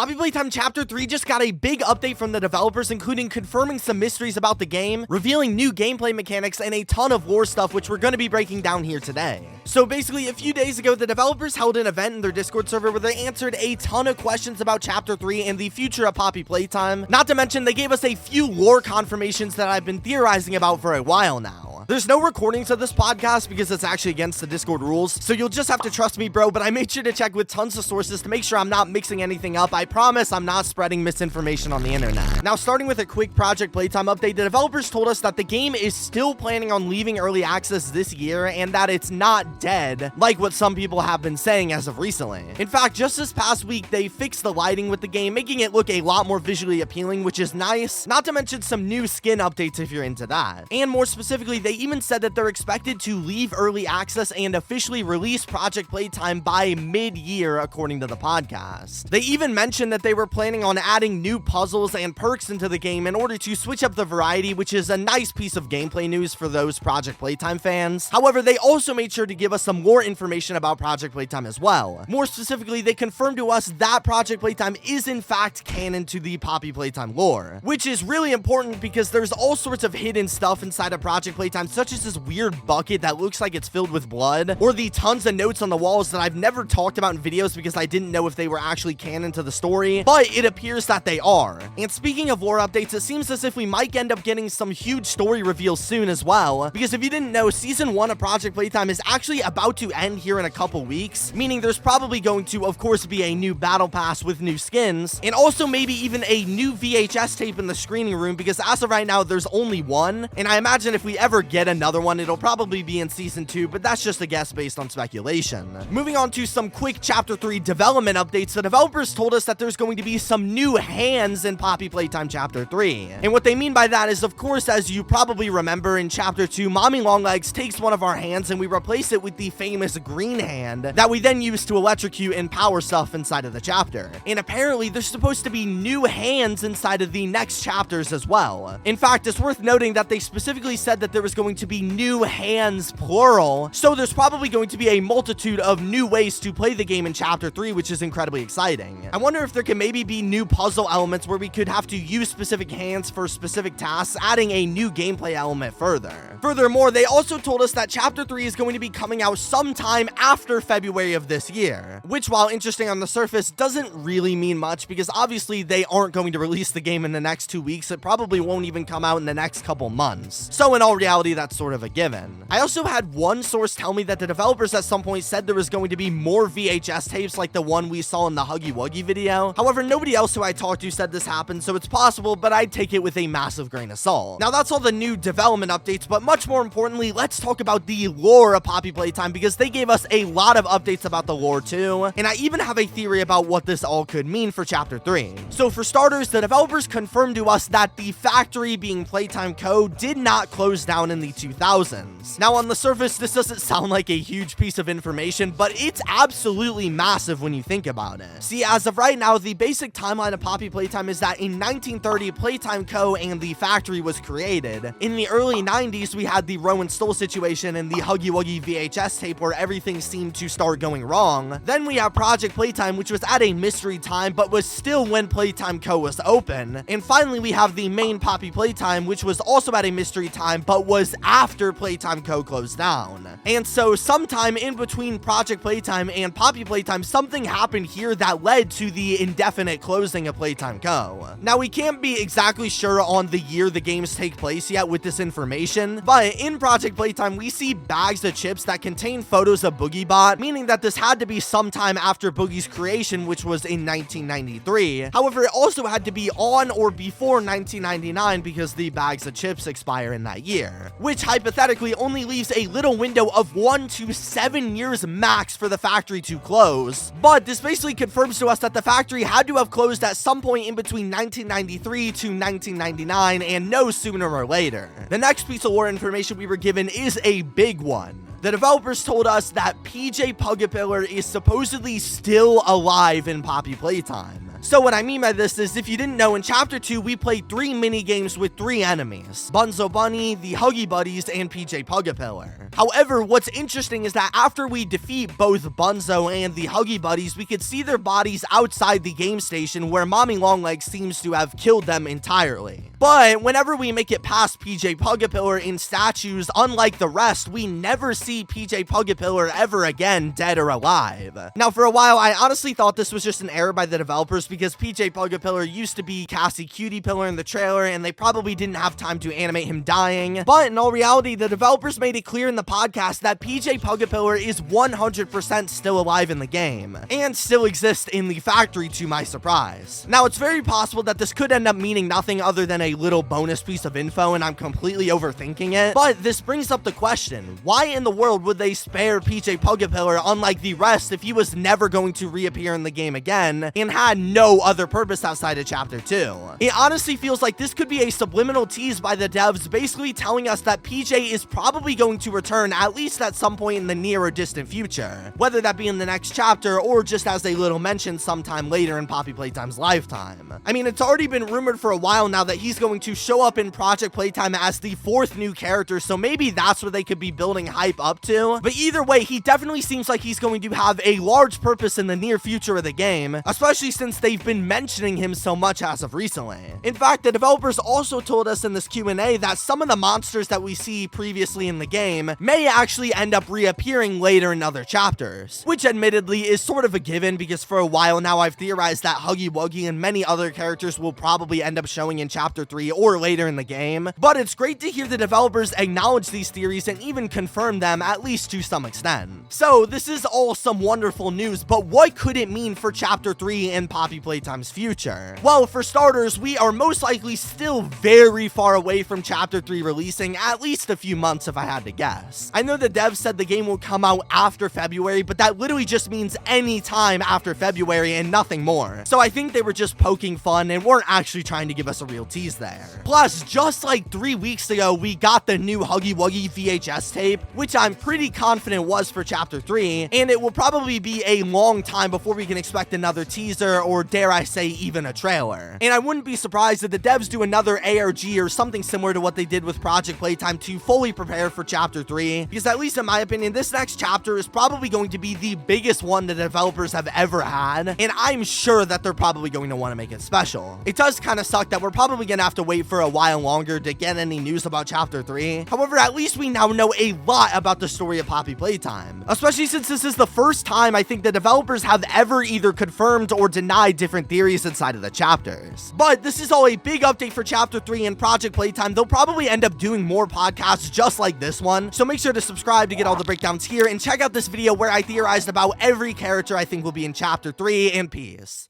Poppy Playtime Chapter 3 just got a big update from the developers, including confirming some mysteries about the game, revealing new gameplay mechanics, and a ton of lore stuff, which we're going to be breaking down here today. So basically, a few days ago, the developers held an event in their Discord server where they answered a ton of questions about Chapter 3 and the future of Poppy Playtime. Not to mention, they gave us a few lore confirmations that I've been theorizing about for a while now. There's no recordings of this podcast because it's actually against the Discord rules, so you'll just have to trust me, bro, but I made sure to check with tons of sources to make sure I'm not mixing anything up. I promise I'm not spreading misinformation on the internet. Now, starting with a quick Project Playtime update, the developers told us that the game is still planning on leaving early access this year and that it's not dead, like what some people have been saying as of recently. In fact, just this past week, they fixed the lighting with the game, making it look a lot more visually appealing, which is nice, not to mention some new skin updates if you're into that. And more specifically, they even said that they're expected to leave early access and officially release Project Playtime by mid-year, according to the podcast. They even mentioned that they were planning on adding new puzzles and perks into the game in order to switch up the variety, which is a nice piece of gameplay news for those Project Playtime fans. However, they also made sure to give us some more information about Project Playtime as well. More specifically, they confirmed to us that Project Playtime is in fact canon to the Poppy Playtime lore, which is really important because there's all sorts of hidden stuff inside of Project Playtime, such as this weird bucket that looks like it's filled with blood, or the tons of notes on the walls that I've never talked about in videos because I didn't know if they were actually canon to the story, but it appears that they are. And speaking of lore updates, it seems as if we might end up getting some huge story reveals soon as well, because if you didn't know, Season 1 of Project Playtime is actually about to end here in a couple weeks, meaning there's probably going to, of course, be a new battle pass with new skins, and also maybe even a new VHS tape in the screening room, because as of right now, there's only one, and I imagine if we ever get another one, it'll probably be in Season 2, but that's just a guess based on speculation. Moving on to some quick Chapter 3 development updates, the developers told us that there's going to be some new hands in Poppy Playtime Chapter 3. And what they mean by that is, of course, as you probably remember in Chapter 2, Mommy Longlegs takes one of our hands and we replace it with the famous green hand that we then use to electrocute and power stuff inside of the chapter. And apparently, there's supposed to be new hands inside of the next chapters as well. In fact, it's worth noting that they specifically said that there was going to be new hands, plural, so there's probably going to be a multitude of new ways to play the game in Chapter 3, which is incredibly exciting. I wonder if there can maybe be new puzzle elements where we could have to use specific hands for specific tasks, adding a new gameplay element further. Furthermore, they also told us that Chapter 3 is going to be coming out sometime after February of this year, which, while interesting on the surface, doesn't really mean much because obviously they aren't going to release the game in the next 2 weeks. It probably won't even come out in the next couple months. So in all reality, that's sort of a given. I also had one source tell me that the developers at some point said there was going to be more VHS tapes like the one we saw in the Huggy Wuggy video. However, nobody else who I talked to said this happened, so it's possible, but I'd take it with a massive grain of salt. Now, that's all the new development updates, but much more importantly, let's talk about the lore of Poppy Playtime because they gave us a lot of updates about the lore too, and I even have a theory about what this all could mean for Chapter 3. So for starters, the developers confirmed to us that the factory, being Playtime Co, did not close down in the 2000s. Now, on the surface, this doesn't sound like a huge piece of information, but it's absolutely massive when you think about it. See, as of right now, the basic timeline of Poppy Playtime is that in 1930, Playtime Co and the factory was created. In the early 90s, we had the Rowan Stoll situation and the Huggy Wuggy VHS tape where everything seemed to start going wrong. Then we have Project Playtime, which was at a mystery time, but was still when Playtime Co was open. And finally, we have the main Poppy Playtime, which was also at a mystery time, but was after Playtime Co closed down. And so sometime in between Project Playtime and Poppy Playtime, something happened here that led to the indefinite closing of Playtime Co. Now, we can't be exactly sure on the year the games take place yet with this information, but in Project Playtime, we see bags of chips that contain photos of BoogieBot, meaning that this had to be sometime after Boogie's creation, which was in 1993. However, it also had to be on or before 1999 because the bags of chips expire in that year, which hypothetically only leaves a little window of 1 to 7 years max for the factory to close. But this basically confirms to us that the factory had to have closed at some point in between 1993 to 1999 and no sooner or later. The next piece of lore information we were given is a big one. The developers told us that PJ Pugapillar is supposedly still alive in Poppy Playtime. So what I mean by this is, if you didn't know, in Chapter 2, we played 3 mini-games with 3 enemies: Bunzo Bunny, the Huggy Buddies, and PJ Pugapillar. However, what's interesting is that after we defeat both Bunzo and the Huggy Buddies, we could see their bodies outside the game station where Mommy Longlegs seems to have killed them entirely. But whenever we make it past PJ Pugapillar in statues, unlike the rest, we never see PJ Pugapillar ever again, dead or alive. Now, for a while, I honestly thought this was just an error by the developers because PJ Pugapillar used to be Cassie Cutie Pillar in the trailer, and they probably didn't have time to animate him dying. But in all reality, the developers made it clear in the podcast that PJ Pugapillar is 100% still alive in the game, and still exists in the factory, to my surprise. Now, it's very possible that this could end up meaning nothing other than a little bonus piece of info, and I'm completely overthinking it. But this brings up the question, why in the world would they spare PJ Pugapillar unlike the rest if he was never going to reappear in the game again and had no other purpose outside of Chapter 2? It honestly feels like this could be a subliminal tease by the devs, basically telling us that PJ is probably going to return at least at some point in the near or distant future, whether that be in the next chapter or just as a little mention sometime later in Poppy Playtime's lifetime. I mean, it's already been rumored for a while now that he's going to show up in Project Playtime as the 4th new character, so maybe that's what they could be building hype up to. But either way, he definitely seems like he's going to have a large purpose in the near future of the game, especially since they've been mentioning him so much as of recently. In fact, the developers also told us in this Q&A that some of the monsters that we see previously in the game may actually end up reappearing later in other chapters, which admittedly is sort of a given because for a while now I've theorized that Huggy Wuggy and many other characters will probably end up showing in Chapter 3 or later in the game. But it's great to hear the developers acknowledge these theories and even confirm them, at least to some extent. So this is all some wonderful news, but what could it mean for Chapter 3 and Poppy Playtime's future? Well, for starters, we are most likely still very far away from Chapter 3 releasing, at least a few months if I had to guess. I know the devs said the game will come out after February, but that literally just means any time after February and nothing more. So I think they were just poking fun and weren't actually trying to give us a real tease there. Plus, just like 3 weeks ago, we got the new Huggy Wuggy VHS tape, which I'm pretty confident was for Chapter 3, and it will probably be a long time before we can expect another teaser, or dare I say even a trailer. And I wouldn't be surprised if the devs do another ARG or something similar to what they did with Project Playtime to fully prepare for Chapter 3, because at least in my opinion, this next chapter is probably going to be the biggest one the developers have ever had, and I'm sure that they're probably going to want to make it special. It does kind of suck that we're probably going to have to wait for a while longer to get any news about Chapter 3. However, at least we now know a lot about the story of Poppy Playtime, especially since this is the first time I think the developers have ever either confirmed or denied different theories inside of the chapters. But this is all a big update for Chapter 3 and Project Playtime. They'll probably end up doing more podcasts just like this one, so make sure to subscribe to get all the breakdowns here, and check out this video where I theorized about every character I think will be in Chapter 3, and peace.